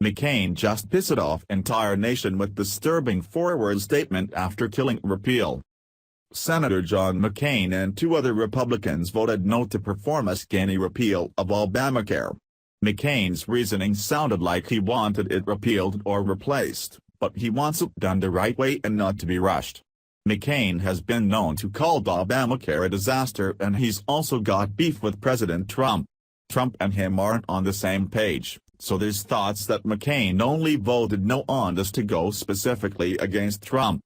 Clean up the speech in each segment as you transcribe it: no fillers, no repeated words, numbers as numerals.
McCain just pissed off entire nation with disturbing forward statement after killing Repeal. Senator John McCain and 2 other Republicans voted no to perform a skinny repeal of Obamacare. McCain's reasoning sounded like he wanted it repealed or replaced, but he wants it done the right way and not to be rushed. McCain has been known to call Obamacare a disaster, and he's also got beef with President Trump. Trump and him aren't on the same page, so there's thoughts that McCain only voted no on this to go specifically against Trump.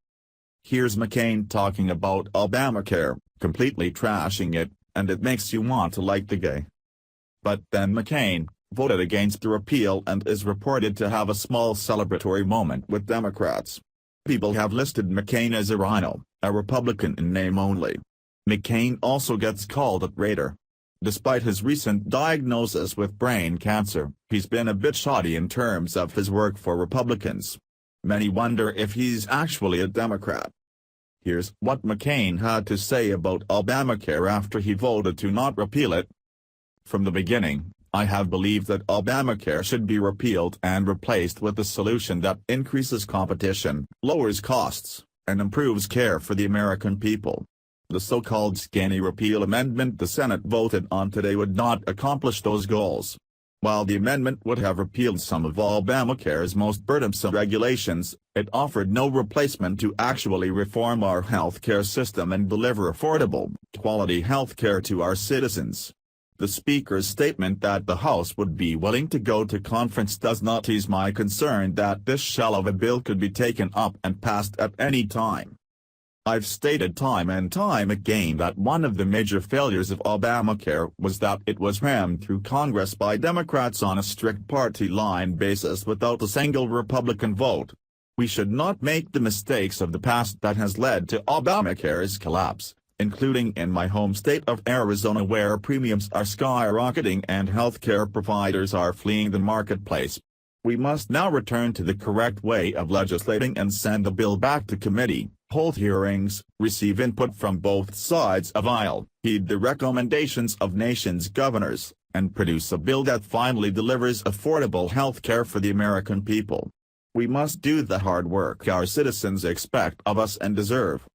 Here's McCain talking about Obamacare, completely trashing it, and it makes you want to like the guy. But then McCain voted against the repeal and is reported to have a small celebratory moment with Democrats. People have listed McCain as a rhino, a Republican in name only. McCain also gets called a traitor. Despite his recent diagnosis with brain cancer, he's been a bit shoddy in terms of his work for Republicans. Many wonder if he's actually a Democrat. Here's what McCain had to say about Obamacare after he voted to not repeal it. From the beginning, I have believed that Obamacare should be repealed and replaced with a solution that increases competition, lowers costs, and improves care for the American people. The so-called skinny repeal amendment the Senate voted on today would not accomplish those goals. While the amendment would have repealed some of Obamacare's most burdensome regulations, it offered no replacement to actually reform our healthcare system and deliver affordable, quality healthcare to our citizens. The Speaker's statement that the House would be willing to go to conference does not ease my concern that this shell of a bill could be taken up and passed at any time. I've stated time and time again that one of the major failures of Obamacare was that it was rammed through Congress by Democrats on a strict party line basis without a single Republican vote. We should not make the mistakes of the past that has led to Obamacare's collapse, including in my home state of Arizona, where premiums are skyrocketing and healthcare providers are fleeing the marketplace. We must now return to the correct way of legislating and send the bill back to committee, hold hearings, receive input from both sides of aisle, heed the recommendations of nation's governors, and produce a bill that finally delivers affordable health care for the American people. We must do the hard work our citizens expect of us and deserve.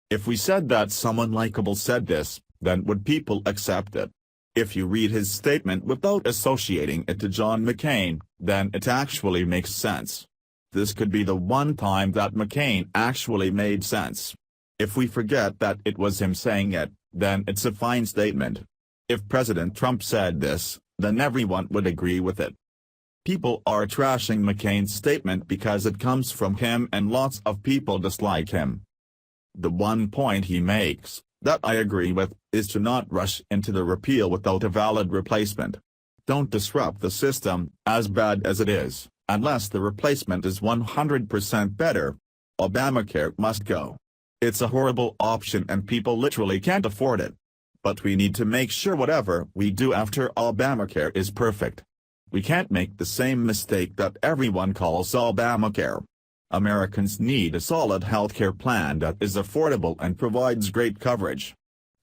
If we said that someone likable said this, then would people accept it? If you read his statement without associating it to John McCain, then it actually makes sense. This could be the one time that McCain actually made sense. If we forget that it was him saying it, then it's a fine statement. If President Trump said this, then everyone would agree with it. People are trashing McCain's statement because it comes from him and lots of people dislike him. The one point he makes, that I agree with, is to not rush into the repeal without a valid replacement. Don't disrupt the system, as bad as it is, unless the replacement is 100% better. Obamacare must go. It's a horrible option and people literally can't afford it. But we need to make sure whatever we do after Obamacare is perfect. We can't make the same mistake that everyone calls Obamacare. Americans need a solid healthcare plan that is affordable and provides great coverage.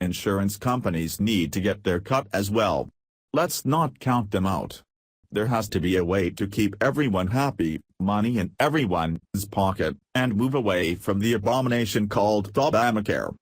Insurance companies need to get their cut as well. Let's not count them out. There has to be a way to keep everyone happy, money in everyone's pocket, and move away from the abomination called Obamacare.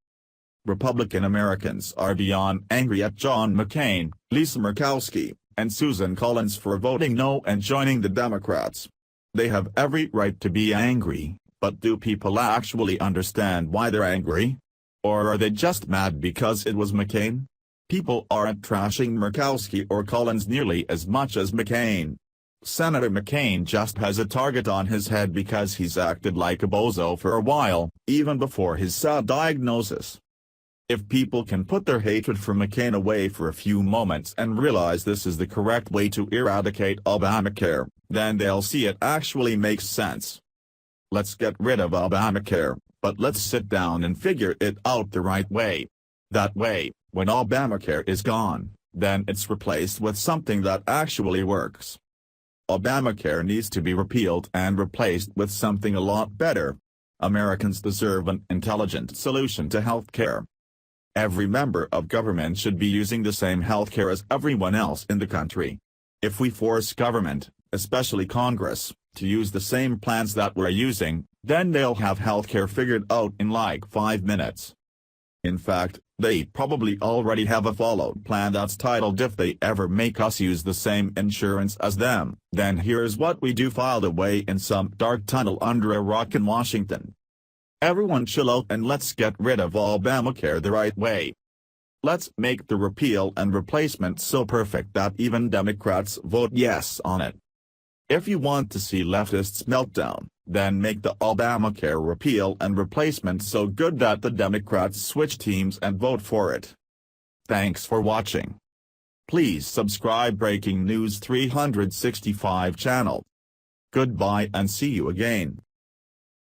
Republican Americans are beyond angry at John McCain, Lisa Murkowski, and Susan Collins for voting no and joining the Democrats. They have every right to be angry, but do people actually understand why they're angry? Or are they just mad because it was McCain? People aren't trashing Murkowski or Collins nearly as much as McCain. Senator McCain just has a target on his head because he's acted like a bozo for a while, even before his sad diagnosis. If people can put their hatred for McCain away for a few moments and realize this is the correct way to eradicate Obamacare, then they'll see it actually makes sense. Let's get rid of Obamacare, but let's sit down and figure it out the right way. That way, when Obamacare is gone, then it's replaced with something that actually works. Obamacare needs to be repealed and replaced with something a lot better. Americans deserve an intelligent solution to health care. Every member of government should be using the same healthcare as everyone else in the country. If we force government, especially Congress, to use the same plans that we're using, then they'll have healthcare figured out in like 5 minutes. In fact, they probably already have a followed plan that's titled "If they ever make us use the same insurance as them, then here's what we do," filed away in some dark tunnel under a rock in Washington. Everyone chill out and let's get rid of Obamacare the right way. Let's make the repeal and replacement so perfect that even Democrats vote yes on it. If you want to see leftists meltdown, then make the Obamacare repeal and replacement so good that the Democrats switch teams and vote for it. Thanks for watching. Please subscribe Breaking News 365 channel. Goodbye and see you again.